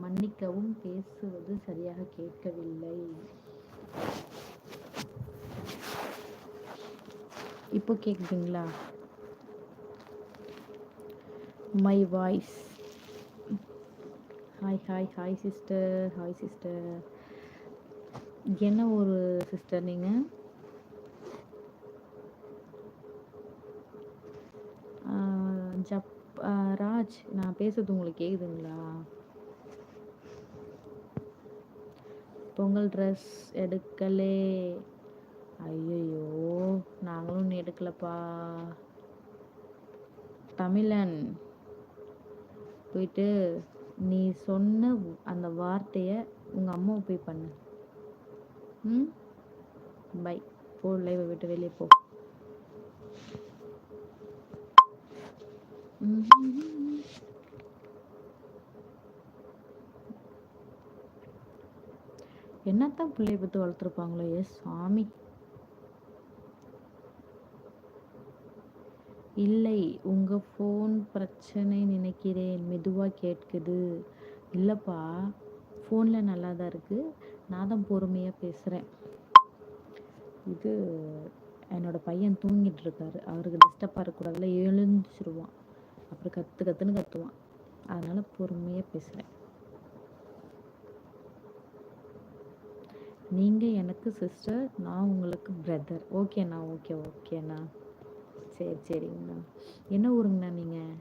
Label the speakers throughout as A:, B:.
A: மன்னிக்கவும், பேசுவது சரியாக கேட்கவில்லை. இப்போ கேக்குதுங்களா? My voice. Hi sister. என்ன ஒரு சிஸ்டர் நீங்கள்? ராஜ், நான் பேசுறது உங்களுக்கு கேக்குதுங்களா? பொங்கல் ட்ரெஸ் எடுக்கலே. ஐயோ, நாங்களும் இன்னும் எடுக்கலப்பா. தமிழன், போயிட்டு நீ சொன்ன அந்த வார்த்தையை உங்கள் அம்மாவை போய் பண்ணு. பை. போ, லைவை விட்டு வெளியே போ. என்னத்தான் பிள்ளைய பற்றி வளர்த்துருப்பாங்களோ. எஸ் சாமி. இல்லை, உங்கள் ஃபோன் பிரச்சனை நினைக்கிறேன். மெதுவாக கேட்குது. இல்லைப்பா, ஃபோனில் நல்லா தான் இருக்குது. நான் தான் பொறுமையாக பேசுகிறேன். இது என்னோடய பையன் தூங்கிட்டு இருக்காரு. அவருக்கு டிஸ்டர்பாக இருக்கக்கூடாதுல, எழுந்துச்சிருவான். அப்புறம் கத்துன்னு கத்துவான். அதனால் பொறுமையாக பேசுகிறேன். நீங்கள் எனக்கு சிஸ்டர், நான் உங்களுக்கு பிரதர். ஓகேண்ணா. ஓகேண்ணா. சரிங்கண்ணா. என்ன ஊருங்கண்ணா நீங்கள்?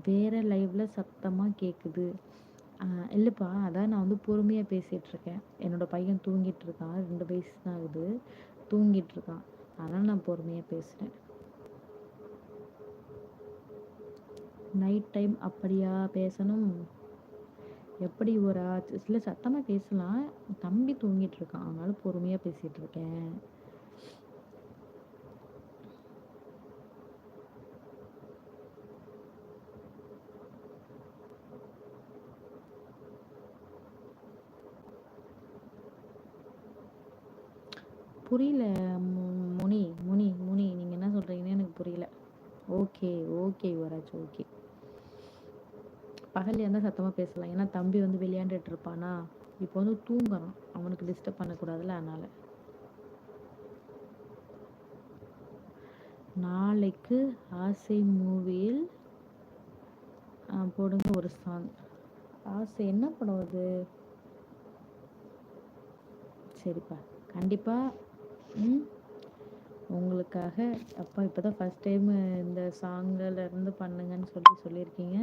A: வேறு லைவில் சத்தமாக கேட்குது. இல்லைப்பா, அதான் நான் வந்து பொறுமையாக பேசிகிட்ருக்கேன். என்னோடய பையன் தூங்கிட்டு இருக்கான். 2 வயசு தான் ஆகுது. தூங்கிட்டு இருக்கான். அதனால் நான் பொறுமையாக பேசுகிறேன். நைட் டைம் அப்படியா பேசணும்? எப்படி ஒரு இல்லை, சத்தமாக பேசலாம். தம்பி தூங்கிட்டு இருக்கான், அதனால பொறுமையாக பேசிகிட்டு இருக்கேன். புரியல முனி. நீங்கள் என்ன சொல்கிறீங்கன்னு எனக்கு புரியல. ஓகே யுவராஜ். ஓகே, பகலில் இருந்தால் சத்தமாக பேசலாம். ஏன்னா தம்பி வந்து விளையாண்டுட்டு இருப்பானா. இப்போ வந்து தூங்குறான், அவனுக்கு டிஸ்டர்ப் பண்ணக்கூடாதுல்ல. அதனால் நாளைக்கு ஆசை மூவியில் போடுங்க ஒரு சாங். ஆசை என்ன படம் அது? சரிப்பா, கண்டிப்பாக உங்களுக்காக. அப்பா இப்போ தான் ஃபஸ்ட் டைம் இந்த சாங்கில் இருந்து பண்ணுங்கன்னு சொல்லியிருக்கீங்க.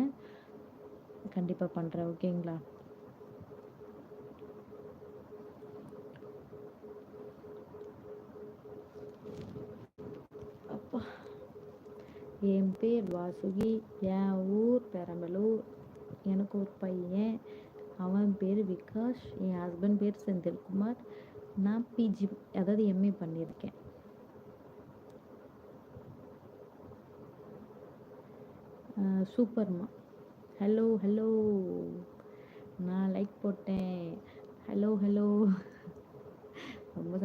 A: கண்டிப்பாக பண்ணுறேன். ஓகேங்களா? அப்பா, என் பேர் வாசுகி. என் ஊர் பெரம்பலூர். எனக்கு ஒரு பையன், அவன் பேர் விகாஷ். என் ஹஸ்பண்ட் பேர் செந்தில்குமார். நான் பிஜி, அதாவது எம்ஏ பண்ணியிருக்கேன். சூப்பர்மா. ஹலோ, நான் லைக் போட்டேன். ஹலோ. ரொம்ப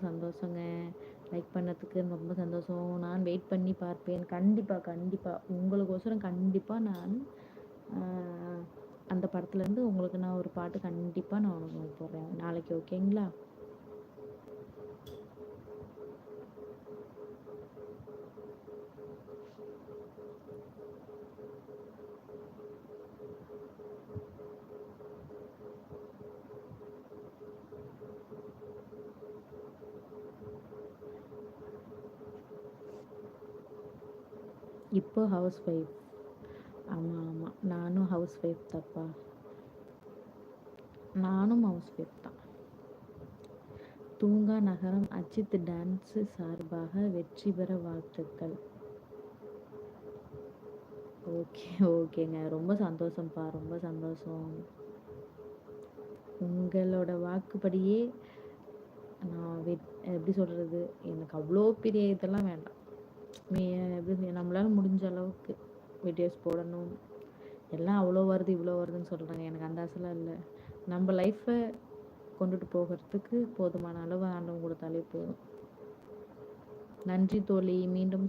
A: சந்தோஷங்க. லைக் பண்ணதுக்கு ரொம்ப சந்தோஷம். நான் வெயிட் பண்ணி பார்ப்பேன். கண்டிப்பாக உங்களுக்கோசரம் கண்டிப்பாக நான் அந்த படத்துலேருந்து உங்களுக்கு நான் ஒரு பாட்டு கண்டிப்பாக நான் உங்களுக்கு போடுறேன் நாளைக்கு. ஓகேங்களா? இப்போ ஹவுஸ் ஒய்ஃப். ஆமாம், நானும் ஹவுஸ் ஒய்ஃப் தான்ப்பா. நானும் ஹவுஸ் ஒய்ஃப் தான். தூங்கா நகரம் அஜித் டான்ஸு சார்பாக வெற்றி பெற வாழ்த்துக்கள். ஓகேங்க. ரொம்ப சந்தோஷம்ப்பா, ரொம்ப சந்தோஷம். உங்களோட வாக்குப்படியே நான் எப்படி சொல்கிறது, எனக்கு அவ்வளோ பெரிய இதெல்லாம் வேண்டாம். எப்படி நம்மளால முடிஞ்ச அளவுக்கு வீடியோஸ் போடணும். எல்லாம் அவ்வளோ வருது இவ்வளோ வருதுன்னு சொல்கிறாங்க. எனக்கு அந்த ஆசைலாம் இல்லை. நம்ம லைஃப்பை கொண்டுட்டு போகிறதுக்கு போதுமான அளவு ஆண்டவன் கொடுத்தாலே போதும். நன்றி தோழி. மீண்டும்